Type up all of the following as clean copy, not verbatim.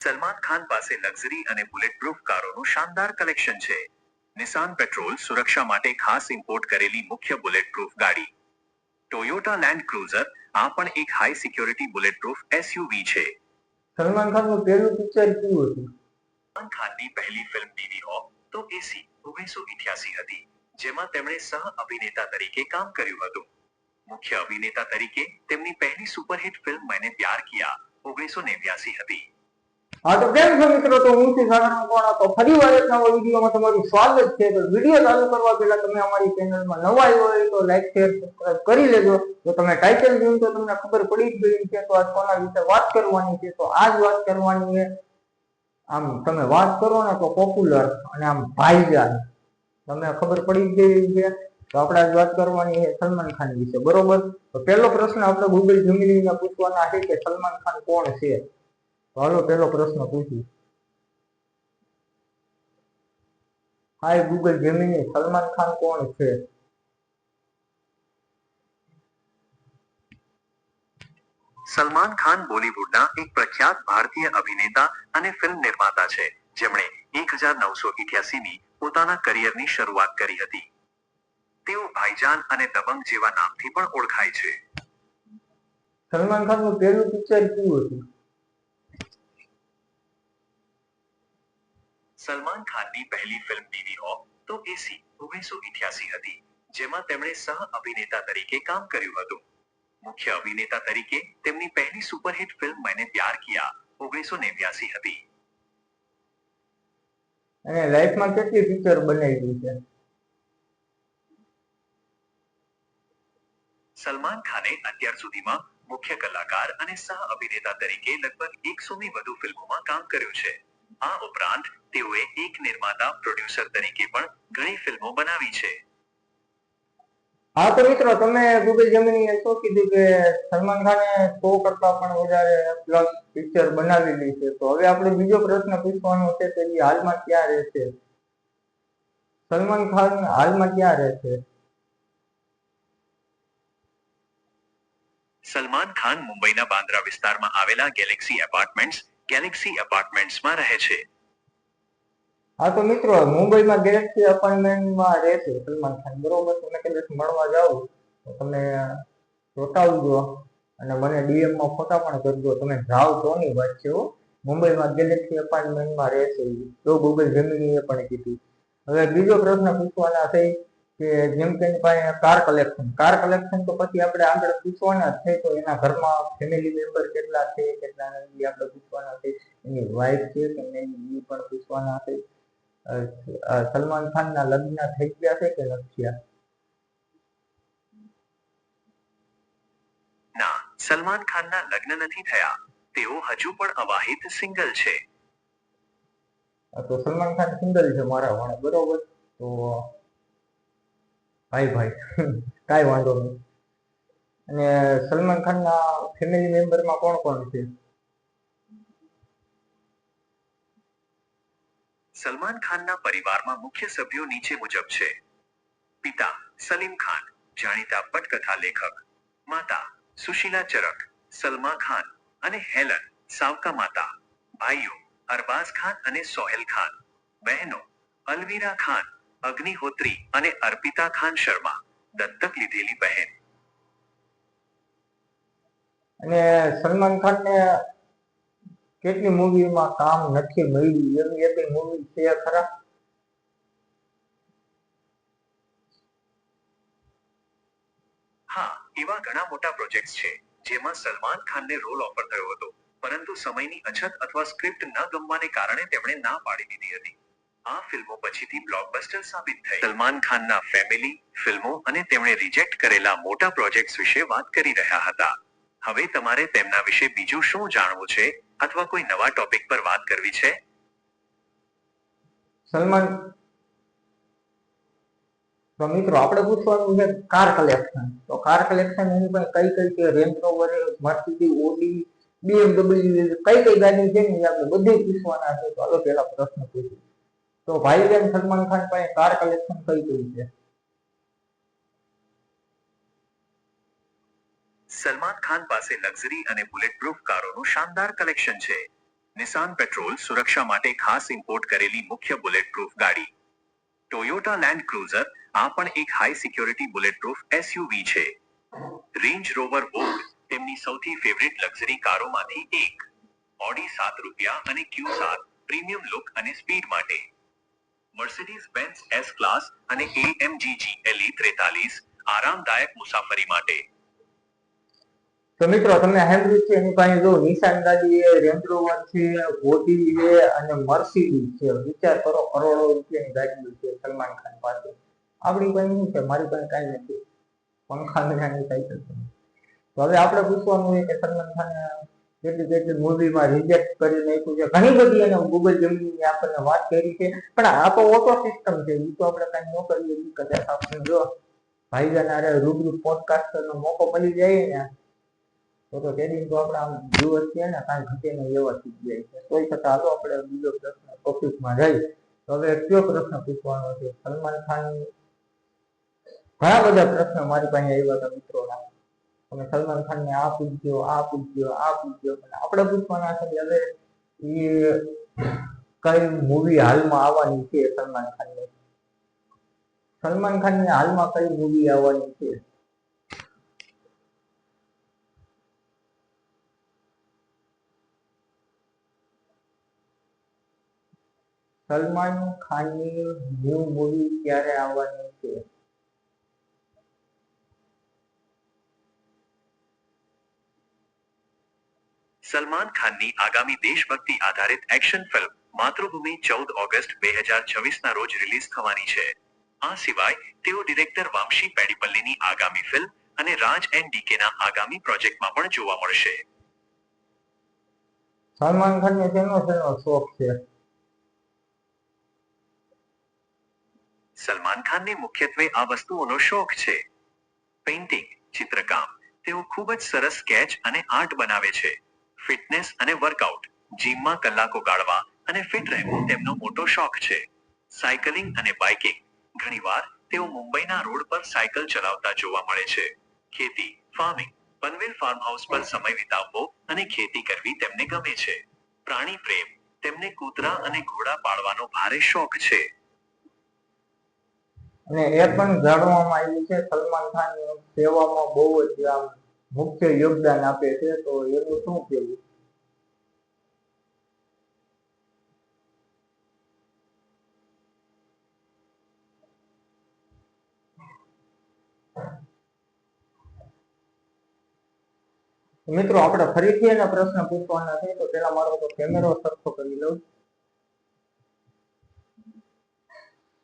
સલમાન ખાન પાસે લક્ઝરી અને બુલેટપ્રૂફ કારોનું શાનદાર કલેક્શન છે. નિસાન પેટ્રોલ સુરક્ષા માટે ખાસ ઇમ્પોર્ટ કરેલી મુખ્ય બુલેટપ્રૂફ ગાડી. ટોયોટા લેન્ડ ક્રુઝર આ પણ એક હાઈ સિક્યોરિટી બુલેટપ્રૂફ એસયુવી છે. સલમાન ખાનનું પહેલું પિક્ચર કેવું હતું? સલમાન ખાનની પહેલી ફિલ્મ બીવી હો તો એસી 1988 હતી, જેમાં તેમણે સહ અભિનેતા તરીકે કામ કર્યું હતું. મુખ્ય અભિનેતા તરીકે તેમની પહેલી સુપરહિટ ફિલ્મ મેને પ્યાર કિયા 1989 હતી. હા તો કેમ છો મિત્રો, તો હું છું સાગર મકવાણા. તો ફરીવાર એક નવા વિડીયોમાં તમારું સ્વાગત છે. તો વિડીયો ચાલુ કરવા પહેલા તમે અમારી ચેનલમાં નવા આવ્યો હોય તો લાઈક શેર સબસ્ક્રાઇબ કરી લેજો. તો તમે ટાઇટલ જોયું તો તમને ખબર પડી જ ગઈ છે. તો આજ કોના વિશે વાત કરવાની છે, તો આજ વાત કરવાની છે, આમ તમે વાત કરો ને તો પોપ્યુલર અને આમ ભાઈજાન, તમને ખબર પડી જ ગઈ છે. તો આપણે આજ વાત કરવાની છે સલમાન ખાન વિશે, બરોબર? તો પહેલો પ્રશ્ન આપણે ગૂગલ જેમિનીને પૂછવાના છે કે સલમાન ખાન કોણ છે. હાલો પહેલો પ્રશ્ન પૂછ્યું. હાય ગૂગલ જેમિની, સલમાન ખાન કોણ છે? સલમાન ખાન બોલીવુડના એક પ્રખ્યાત ભારતીય અભિનેતા અને ફિલ્મ નિર્માતા છે, જેમણે 1988ની પોતાના કરિયરની શરૂઆત કરી હતી. તેઓ ભાઈજાન અને દબંગ જેવા નામથી પણ ઓળખાય છે. સલમાન ખાનનું પહેલું પિક્ચર કેવું હતું? સલમાન ખાનની પહેલી ફિલ્મ બીવી હો તો એસી 1988 હતી, જેમાં તેમણે સહ અભિનેતા તરીકે કામ કર્યું હતું. મુખ્ય અભિનેતા તરીકે તેમની પહેલી સુપરહિટ ફિલ્મ મેને પ્યાર કિયા 1989 હતી. અને લાઈફમાં કેટલી પિક્ચર બનાવી છે? સલમાન ખાને અત્યાર સુધીમાં મુખ્ય કલાકાર અને સહ અભિનેતા તરીકે લગભગ 100થી વધુ ફિલ્મોમાં કામ કર્યું છે. આ ઉપરાંત તેઓએ એક નિર્માતા પ્રોડ્યુસર તરીકે પણ ઘણી ફિલ્મો બનાવી છે. હા તો મિત્રો, તમે ગૂગલ જેમિનીએ શું કીધું કે સલમાન ખાને 100 કરતા પણ વધારે પ્લસ પિક્ચર બનાવેલી છે. તો હવે આપણે બીજો પ્રશ્ન પૂછવાનો છે કે એ હાલમાં ક્યાં રહે છે? સલમાન ખાન હાલમાં ક્યાં રહે છે? સલમાન ખાન મુંબઈના બાંદ્રા વિસ્તારમાં આવેલા ગેલેક્સી એપાર્ટમેન્ટ્સમાં રહે છે. હા તો મિત્રો, મુંબઈમાં ગેલેક્સી એપાર્ટમેન્ટમાં રહે છે સલમાન ખાન, બરોબર? તમે કદાચ મળવા જાઓ તો તમે ચોંટાવજો અને મને ડીએમમાં ફોટા પણ કરજો. તમે જાઓ તો ની વાત છે હો. મુંબઈમાં ગેલેક્સી એપાર્ટમેન્ટમાં રહે છે, તો ગૂગલ જેમિનીએ પણ કીધું. હવે બીજો પ્રશ્ન પૂછવાના છે કે જેમ કે એની પાસે કાર કલેક્શન તો પછી આપણે આગળ પૂછવાના છે. તો એના ઘરમાં ફેમિલી મેમ્બર કેટલા છે, કેટલા નથી, આપણે પૂછવાના છે. એની વાઇફ છે કે નહીં એ પણ પૂછવાના છે. સલમાન ખાનના લગ્ન થઈ ગયા છે કે નથી થયા? ના, સલમાન ખાનના લગ્ન નથી થયા. તેઓ હજુ પણ અવાહિત સિંગલ છે. તો સલમાન ખાન સિંગલ છે મારા વાળા, બરોબર? તો ભાઈ કાંઈ વાંધો નહીં. અને સલમાન ખાનના ફેમિલી મેમ્બરમાં કોણ કોણ છે? સલમાન ખાનના પરિવારમાં મુખ્ય સભ્યો નીચે મુજબ છે. પિતા સલીમ ખાન, જાણીતા પટકથા લેખક. માતા સુશીલા ચરક, સલમા ખાન અને હેલન, સાવકા માતા. ભાઈઓ અરબાઝ ખાન અને સોહેલ ખાન. બહેનો અલવીરા ખાન, અગ્નિહોત્રી અને અર્પિતા ખાન શર્મા, દત્તક લીધેલી બહેન. અને સલમાન ખાનને કેટલી મૂવીમાં કામ નથી મળ્યું, એવી એક મૂવી છે ખરા? હા, એવા ઘણા મોટા પ્રોજેક્ટ્સ છે જેમાં સલમાન ખાનને રોલ ઓફર થયો હતો, પરંતુ સમયની અછત અથવા સ્ક્રિપ્ટ ન ગમવાને કારણે તેમણે ના પાડી દીધી હતી. આ ફિલ્મો પછીથી બ્લોકબસ્ટર સાબિત થઈ. સલમાન ખાનના ફેમિલી, ફિલ્મો અને તેમણે રિજેક્ટ કરેલા મોટા પ્રોજેક્ટ્સ વિશે વાત કરી રહ્યા હતા. હવે તમારે તેમના વિશે બીજું શું જાણવું છે અથવા કોઈ નવા ટોપિક પર વાત કરવી છે? સલમાન તો મિત્રો આપણે પૂછવાનું છે કાર કલેક્શન. તો કાર કલેક્શન એની પણ કઈ કઈ છે? Range rover, Mercedes, Audi, BMW, કઈ કઈ ગાડી છે ને આપણે બધું પૂછવાના છે. તો હાલો પહેલા પ્રશ્ન પૂછીએ. તો ભાઈ બેન સલમાન ખાન પાસે કાર કલેક્શન કઈ કઈ છે? સલમાન ખાન પાસે લક્ઝરી અને બુલેટપ્રૂફ કારોનું શાનદાર કલેક્શન છે. નિસાન પેટ્રોલ સુરક્ષા માટે ખાસ ઇમ્પોર્ટ કરેલી મુખ્ય બુલેટ પ્રૂફ ગાડી. ટોયોટા લેન્ડ ક્રુઝર આ પણ એક high security bullet proof SUV છે. રેન્જ રોવર વોગ તેમની સૌથી ફેવરિટ લક્ઝરી કારોમાંથી એક. ઓડી 7 રૂપિયા અને Q7 પ્રીમિયમ લુક અને સ્પીડ માટે. મર્સિડીઝ બેન્ઝ એસ ક્લાસ અને AMG GLE 43 આરામદાયક મુસાફરી માટે. તો મિત્રો તમે સાંભળ્યું છે એની પાસે જો નિસાન ગાડી છે, રેન્જ રોવર છે, ઓડી છે અને મર્સિડીઝ છે. વિચાર કરો, કરોડો રૂપિયાની ગાડી છે સલમાન ખાન પાસે. આપણી પાસે શું છે? મારી પાસે કાંઈ નથી, પંખા વિનાની સાયકલ છે. તો હવે આપણે પૂછવાનું છે કે સલમાન ખાને કેટલી મૂવીમાં રિજેક્ટ કરી નાખ્યું છે. ઘણી બધી એને ગૂગલ જેમિની આપણને વાત કરી છે, પણ આ તો ઓટો સિસ્ટમ છે. એ તો આપણે કાંઈ ન કરીએ. કદાચ આપણે જો ભાઈજાન આરે રૂબરૂ પોડકાસ્ટરનો મોકો મળી જાય ને તો તેની તો આપણે આમ દિવસ છે ને કાંઈ ઘટે નહીં એવા થઈ જાય છે. કોઈ છતાં હાલો આપણે બીજો પ્રશ્ન ટોપિકમાં જઈએ. તો હવે કયો પ્રશ્ન પૂછવાનો છે? સલમાન ખાન ઘણા બધા પ્રશ્ન મારી પાસે આવ્યા હતા મિત્રોના. તમે સલમાન ખાન ને આ પૂછજો, આ પૂછજો, આ પૂછજો. આપણે પૂછવાના છે હવે એ કઈ મૂવી હાલમાં આવવાની છે સલમાન ખાનની. સલમાન ખાનની હાલમાં કઈ મૂવી આવવાની છે? સલમાન ખાનની ન્યૂ મૂવી ક્યારે આવવાની છે? સલમાન ખાનની આગામી દેશભક્તિ આધારિત એક્શન ફિલ્મ માતૃભૂમિ 14 ઓગસ્ટ 2026 ના રોજ રિલીઝ થવાની છે. આ સિવાય તેઓ ડિરેક્ટર વામશી પેડીપલ્લીની આગામી ફિલ્મ અને રાજ NDK ના આગામી પ્રોજેક્ટમાં પણ જોવા મળશે. સલમાન ખાનને શેનો શોખ છે? સલમાન ખાનને મુખ્યત્વે આ વસ્તુઓનો શોખ છે. પેઇન્ટિંગ, ચિત્રકામ. તેઓ ખૂબ જ સરસ સ્કેચ અને આર્ટ બનાવે છે. ફિટનેસ અને વર્કઆઉટ, જીમમાં કલાકો ગાળવા અને ફિટ રહેવું તેમનો મોટો શોખ છે. સાયકલિંગ અને બાઇકિંગ. ઘણીવાર તેઓ મુંબઈના રોડ પર સાયકલ ચલાવતા જોવા મળે છે. ખેતી, ફાર્મિંગ. પનવેલ ફાર્મ હાઉસ પર સમય વિતાવવો અને ખેતી કરવી તેમને ગમે છે. પ્રાણી પ્રેમ. તેમને કૂતરા અને ઘોડા પાળવાનો ભારે શોખ છે. અને એ પણ જાણવામાં આવ્યું છે સલમાન ખાન સેવામાં બહુ જ આમ મુખ્ય યોગદાન આપે છે. તો એનું શું કહેવું? મિત્રો આપણે ફરીથી એના પ્રશ્ન પૂછવાના છે. તો પેલા મારો તો કેમેરો સરખો કરી લઉં.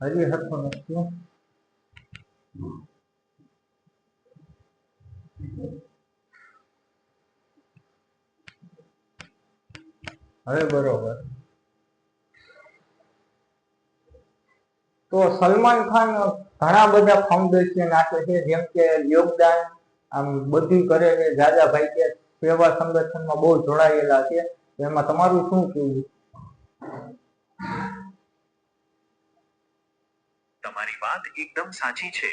હજી સરખો નથી. હવે બરોબર. તો સલમાન ખાન ઘણા બધા ફાઉન્ડેશન આપે છે, જેમ કે યોગદાન આમ બધું કરે છે. જાજાભાઈ કે સેવા સંગઠનમાં બહુ જોડાયેલા છે. એમાં તમારું શું કહેવું? તમારી વાત એકદમ સાચી છે.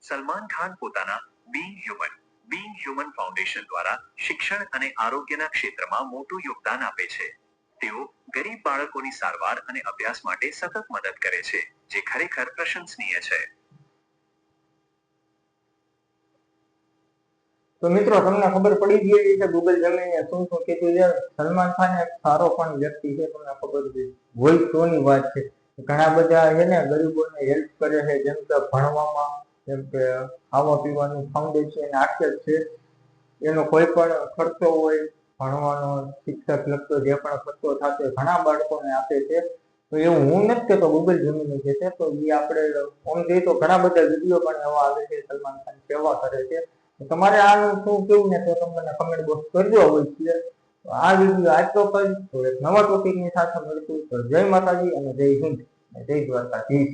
સલમાન ખાન પોતાના બીંગ હ્યુમન ફાઉન્ડેશન દ્વારા શિક્ષણ અને આરોગ્યના ક્ષેત્રમાં મોટું યોગદાન આપે છે. તેઓ ગરીબ બાળકોની સારવાર અને અભ્યાસ માટે સતત મદદ કરે છે, જે ખરેખર પ્રશંસનીય છે. તો મિત્રો તમને ખબર પડી ગઈ છે ગૂગલ જેમિનીએ શું શું કીધું છે. સલમાન ખાન એક સારો પણ વ્યક્તિ છે, તમને ખબર છે. હોય તોની વાત છે. ઘણા બધા છે ને ગરીબોને હેલ્પ કરે છે, જેમ કે ભણવામાં, જેમ કે ખાવા પીવાનું ફાઉન્ડેશન રાખે છે. એનો કોઈ પણ ખર્ચો હોય ભણવાનો, શિક્ષક લગતો જે પણ ખર્ચો થતો ઘણા બાળકોને આપે છે. તો એવું હું નથી કહેતો ગૂગલ જેમિની છે. તો એ આપણે ફોન જોઈએ તો ઘણા બધા વિડીયો પણ એવા આવે છે. સલમાન ખાન સેવા કરે છે. તમારે આનું શું કેવું ને તો તમને કમેન્ટ બોક્સ કરજો. હોય આ વિડીયો આજ તો કરી તો એક નવા ટોપિકની સાથે મળશું. તો જય માતાજી અને જય હિન્દ, જય દ્વારકાધીશ.